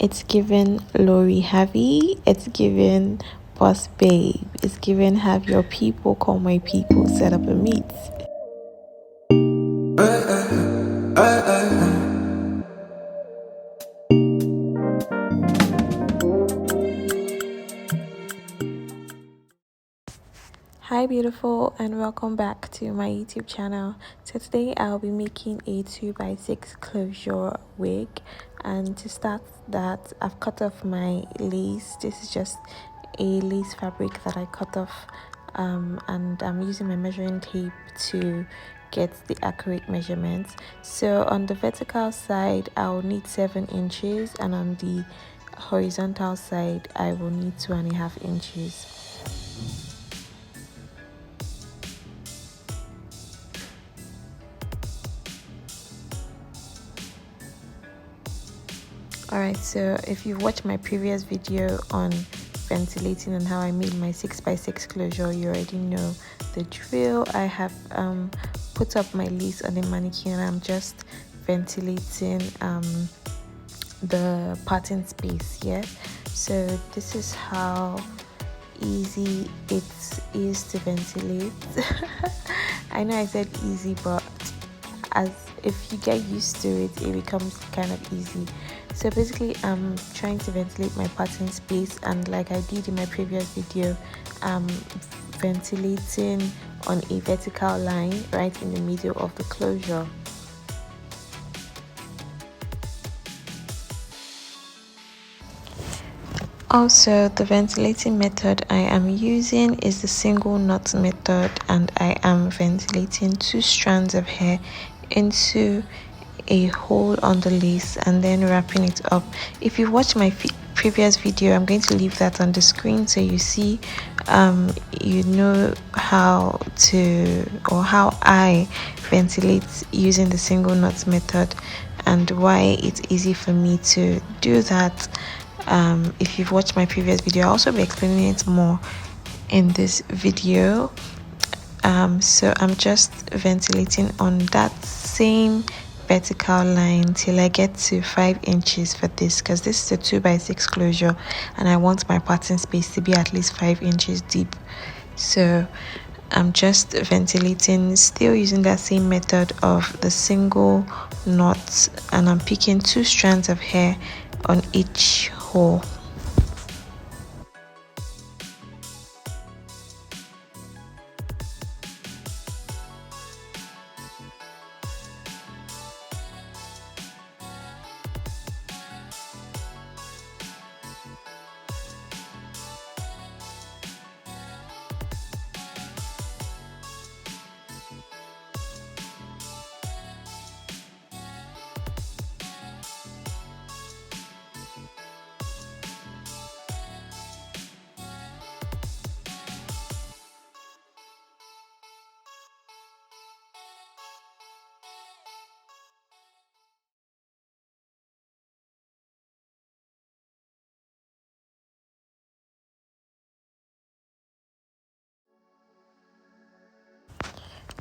It's given Lori Harvey. It's given Boss Babe. It's given have your people call my people set up a meet. Hi beautiful, and welcome back to my YouTube channel. So today I'll be making a 2x6 closure wig, and to start that I've cut off my lace. This is just a lace fabric that I cut off, and I'm using my measuring tape to get the accurate measurements. So on the vertical side I'll need 7 inches, and on the horizontal side I will need 2.5 inches. Alright, so if you've watched my previous video on ventilating and how I made my 6x6 closure, you already know the drill. I have put up my lace on the mannequin, and I'm just ventilating the parting space here. So this is how easy it is to ventilate. I know I said easy, but as if you get used to it, it becomes kind of easy. So basically I'm trying to ventilate my parting space, and like I did in my previous video, I'm ventilating on a vertical line right in the middle of the closure. Also, the ventilating method I am using is the single knot method, and I am ventilating 2 strands of hair into a hole on the lace and then wrapping it up. If you watch my previous video, I'm going to leave that on the screen so you see you know how I ventilate using the single knot method and why it's easy for me to do that. If you've watched my previous video, I'll also be explaining it more in this video. So I'm just ventilating on that same vertical line till I get to 5 inches for this, because this is a 2x6 closure and I want my parting space to be at least 5 inches deep. So I'm just ventilating, still using that same method of the single knot, and I'm picking 2 strands of hair on each hole.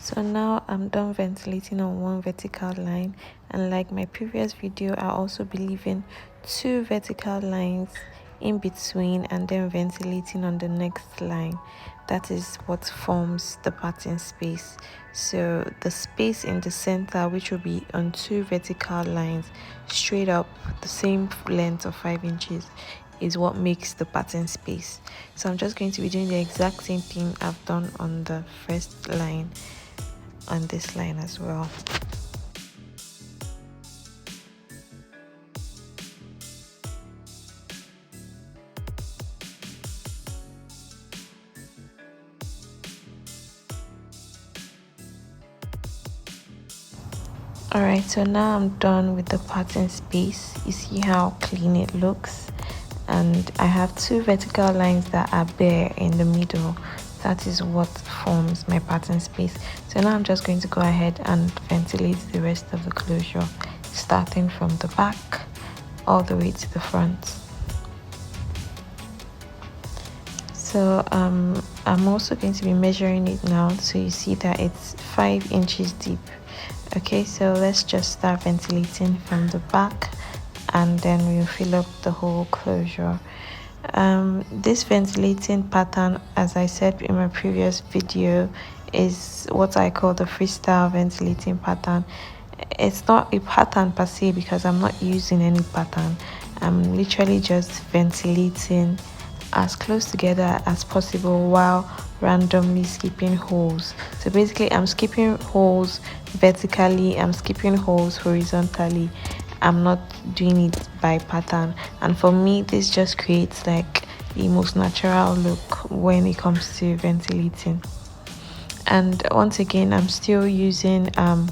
So now I'm done ventilating on one vertical line, and like my previous video, I also be leaving 2 vertical lines in between and then ventilating on the next line. That is what forms the parting space. So the space in the center, which will be on 2 vertical lines straight up the same length of 5 inches, is what makes the parting space. So I'm just going to be doing the exact same thing I've done on the first line on this line as well. Alright, so now I'm done with the parting space. You see how clean it looks, and I have 2 vertical lines that are bare in the middle. That is what forms my parting space. So now I'm just going to go ahead and ventilate the rest of the closure, starting from the back all the way to the front. So I'm also going to be measuring it now, so you see that it's 5 inches deep. Okay, so let's just start ventilating from the back and then we'll fill up the whole closure. This ventilating pattern, as I said in my previous video, is what I call the freestyle ventilating pattern. It's not a pattern per se because I'm not using any pattern. I'm literally just ventilating as close together as possible while randomly skipping holes. So basically I'm skipping holes vertically, I'm skipping holes horizontally. I'm not doing it by pattern, and for me this just creates like the most natural look when it comes to ventilating. And once again, I'm still using I'm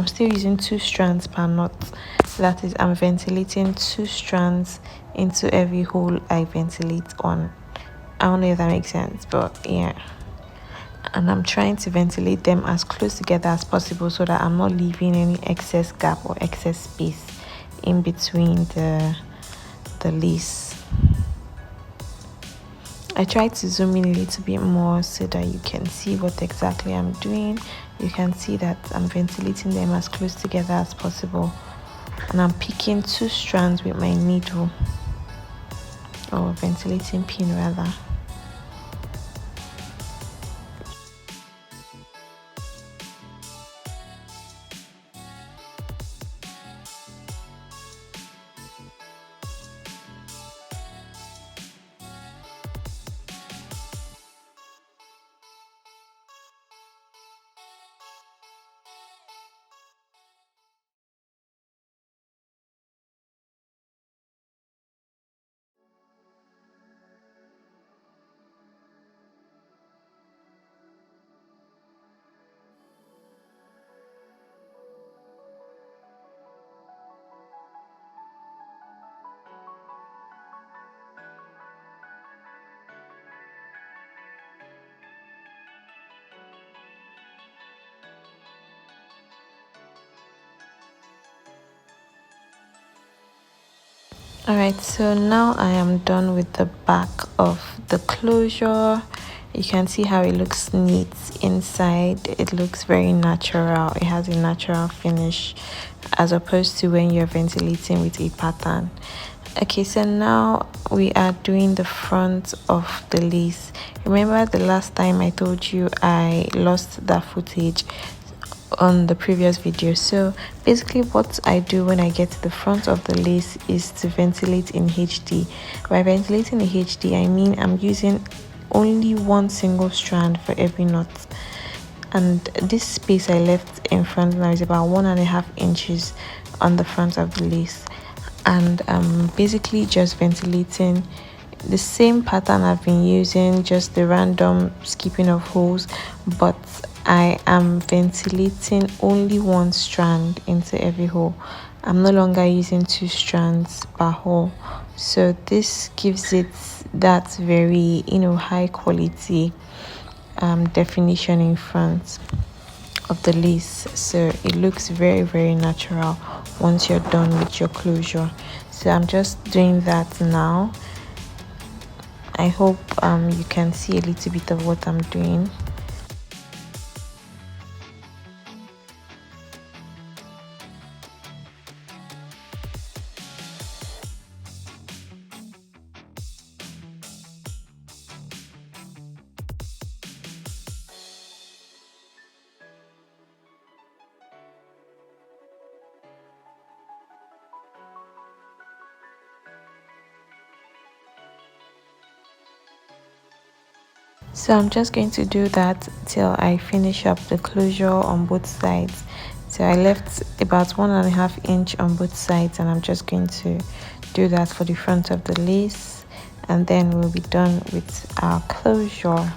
still using 2 strands per knot. That is, I'm ventilating 2 strands into every hole I ventilate on. I don't know if that makes sense, but yeah. And I'm trying to ventilate them as close together as possible so that I'm not leaving any excess gap or excess space in between the lace. I try to zoom in a little bit more so that you can see what exactly I'm doing. You can see that I'm ventilating them as close together as possible, and I'm picking 2 strands with my needle, or ventilating pin rather. Alright, so now I am done with the back of the closure. You can see how it looks neat inside. It looks very natural. It has a natural finish as opposed to when you're ventilating with a pattern. Okay, so now we are doing the front of the lace. Remember the last time I told you I lost that footage on the previous video? So basically what I do when I get to the front of the lace is to ventilate in HD. By ventilating in HD, I mean I'm using only 1 single strand for every knot, and this space I left in front now is about 1.5 inches on the front of the lace. And basically just ventilating the same pattern I've been using, just the random skipping of holes, but I am ventilating only 1 strand into every hole. I'm no longer using 2 strands per hole, so this gives it that very high quality definition in front of the lace. So it looks very, very natural once you're done with your closure. So I'm just doing that now. I hope you can see a little bit of what I'm doing. So I'm just going to do that till I finish up the closure on both sides. So I left about 1.5 inch on both sides, and I'm just going to do that for the front of the lace, and then we'll be done with our closure.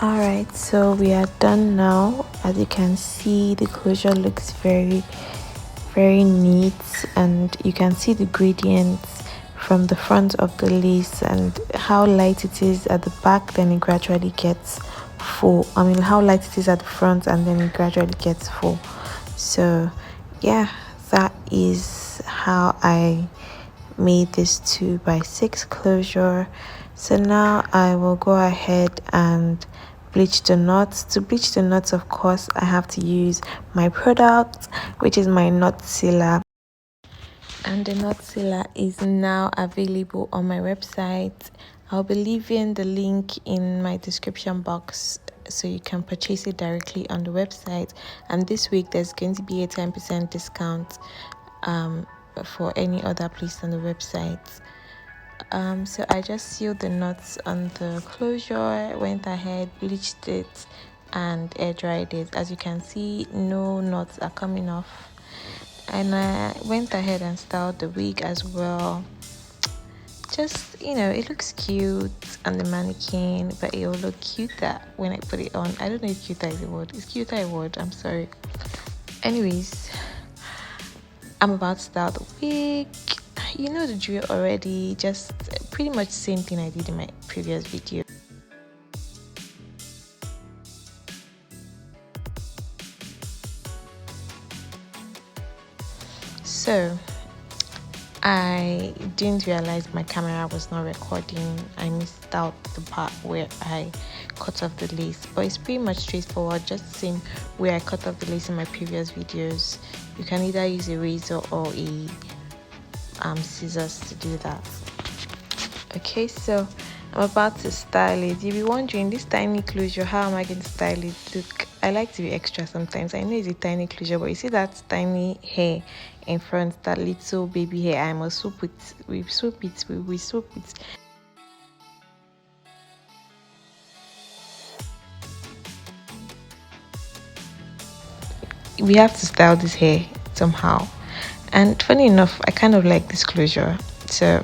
Alright, so we are done now. As you can see, the closure looks very neat, and you can see the gradients from the front of the lace and how light it is at the back, then it gradually gets full. I mean, how light it is at the front and then it gradually gets full. So yeah, that is how I made this 2x6 closure. So now I will go ahead and bleach the knots. To bleach the knots, of course, I have to use my product, which is my knot sealer. And the knot sealer is now available on my website. I'll be leaving the link in my description box so you can purchase it directly on the website. And this week there's going to be a 10% discount for any other place on the website. So I just sealed the knots on the closure, went ahead, bleached it, and air dried it. As you can see, no knots are coming off. And I went ahead and styled the wig as well. Just, it looks cute on the mannequin, but it will look cuter when I put it on. I don't know if cuter is a word. Is cuter a word? I'm sorry. Anyways, I'm about to style the wig. You know the drill already. Just pretty much the same thing I did in my previous video. So I didn't realize my camera was not recording. I missed out the part where I cut off the lace, but it's pretty much straightforward, just the same way I cut off the lace in my previous videos. You can either use a razor or a scissors to do that. Okay, so I'm about to style it. You'll be wondering, this tiny closure, how am I going to style it? Look, I like to be extra sometimes. I know it's a tiny closure, but you see that tiny hair in front, that little baby hair, I must swoop it. We swoop it. We swoop it. We have to style this hair somehow. And funny enough, I kind of like this closure. So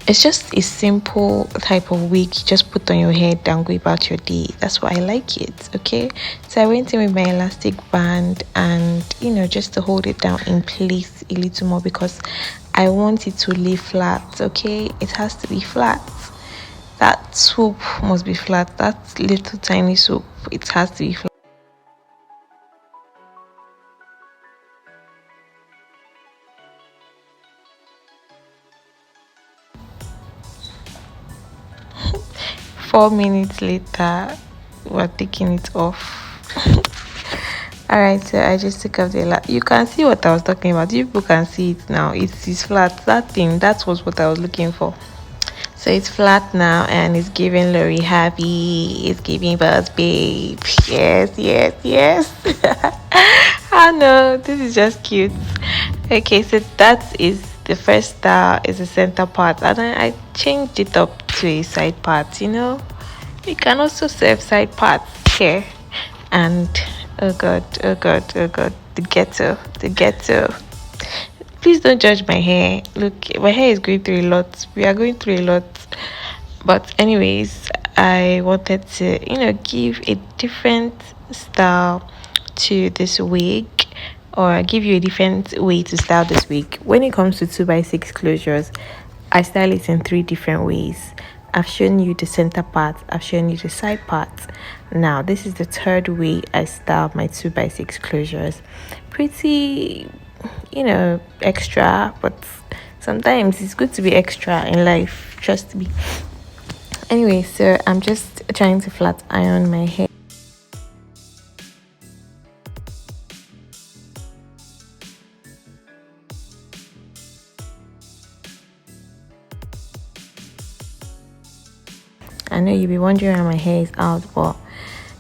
it's just a simple type of wig you just put on your head and go about your day. That's why I like it. Okay, so I went in with my elastic band and just to hold it down in place a little more, because I want it to lay flat. Okay, it has to be flat. That swoop must be flat. That little tiny swoop, it has to be flat. Four minutes later, we're taking it off. Alright, so I just took off the you can see what I was talking about. You people can see it now. It's flat. That was what I was looking for. So it's flat now and it's giving Lori happy. It's giving Buzz babe. Yes. I know, this is just cute. Okay, so that is the first style, is the center part, and then I changed it up to a side part. You can also serve side parts here. And oh god, the ghetto. Please don't judge my hair. Look, my hair is going through a lot. We are going through a lot. But anyways, I wanted to give a different style to this wig, or give you a different way to style this wig. When it comes to 2x6 closures, I style it in 3 different ways. I've shown you the center part, I've shown you the side part. Now this is the third way I style my 2x6 closures. Pretty extra, but sometimes it's good to be extra in life, trust me. Anyway, so I'm just trying to flat iron my hair. I know you'll be wondering why my hair is out, but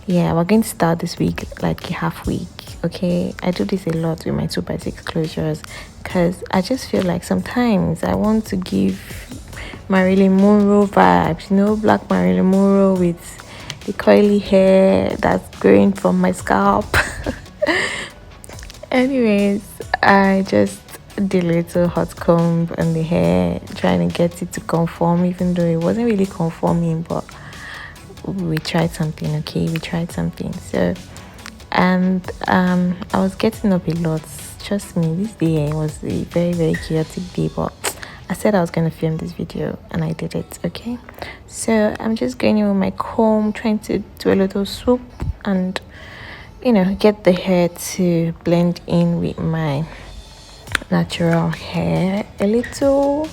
yeah, we're going to start this week like a half week. Okay, I do this a lot with my 2x6 closures because I just feel like sometimes I want to give Marilyn Monroe vibes, black Marilyn Monroe with the curly hair that's growing from my scalp. Anyways, I just did a little hot comb on the hair, trying to get it to conform, even though it wasn't really conforming, but we tried something. Okay, we tried something. So and I was getting up a lot. Trust me, this day was a very, very chaotic day, but I said I was going to film this video and I did it. Okay, so I'm just going in with my comb, trying to do a little swoop and get the hair to blend in with my natural hair a little,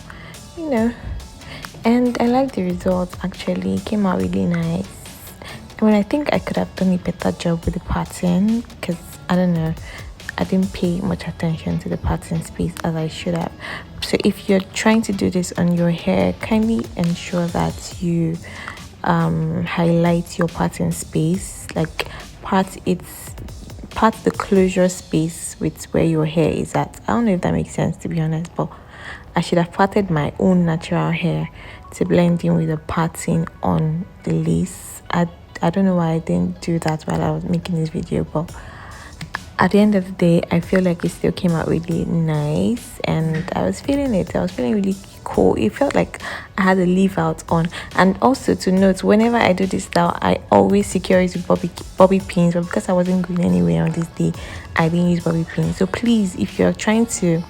and I like the results. Actually, it came out really nice. I mean, I think I could have done a better job with the pattern because I don't know, I didn't pay much attention to the pattern space as I should have. So if you're trying to do this on your hair, kindly ensure that you highlight your pattern space, like part the closure space with where your hair is at. I don't know if that makes sense, to be honest, but I should have parted my own natural hair to blend in with the parting on the lace. I don't know why I didn't do that while I was making this video, but at the end of the day, I feel like it still came out really nice, and I was feeling it. I was feeling really cool. It felt like I had a leave out on. And also to note, whenever I do this style, I always secure it with bobby pins, but because I wasn't going anywhere on this day, I didn't use bobby pins. So please, if you're trying to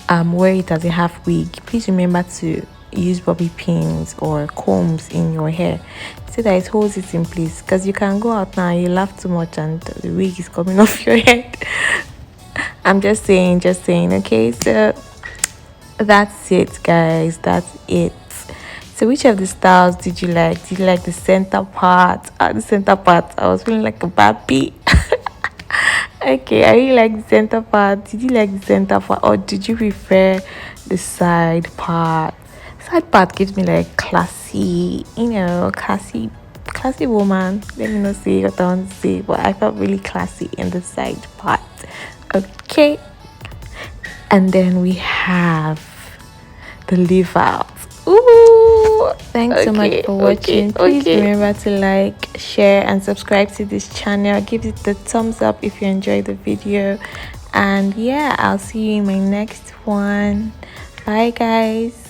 wear it as a half wig, please remember to use bobby pins or combs in your hair so that it holds it in place, because you can go out now, you laugh too much and the wig is coming off your head. I'm just saying, okay? So that's it, guys, that's it. So which of the styles did you like? Did you like the center part? The center part, I was feeling like a baby. Okay, I really like the center part. Did you like the center part, or did you prefer the side part? Side part gives me like classy, classy woman. Let me not say what I want to say, but I felt really classy in the side part. Okay, and then we have the leave out. Ooh, thanks so much for watching. Please remember to like, share and subscribe to this channel. Give it the thumbs up if you enjoyed the video, and yeah, I'll see you in my next one. Bye guys.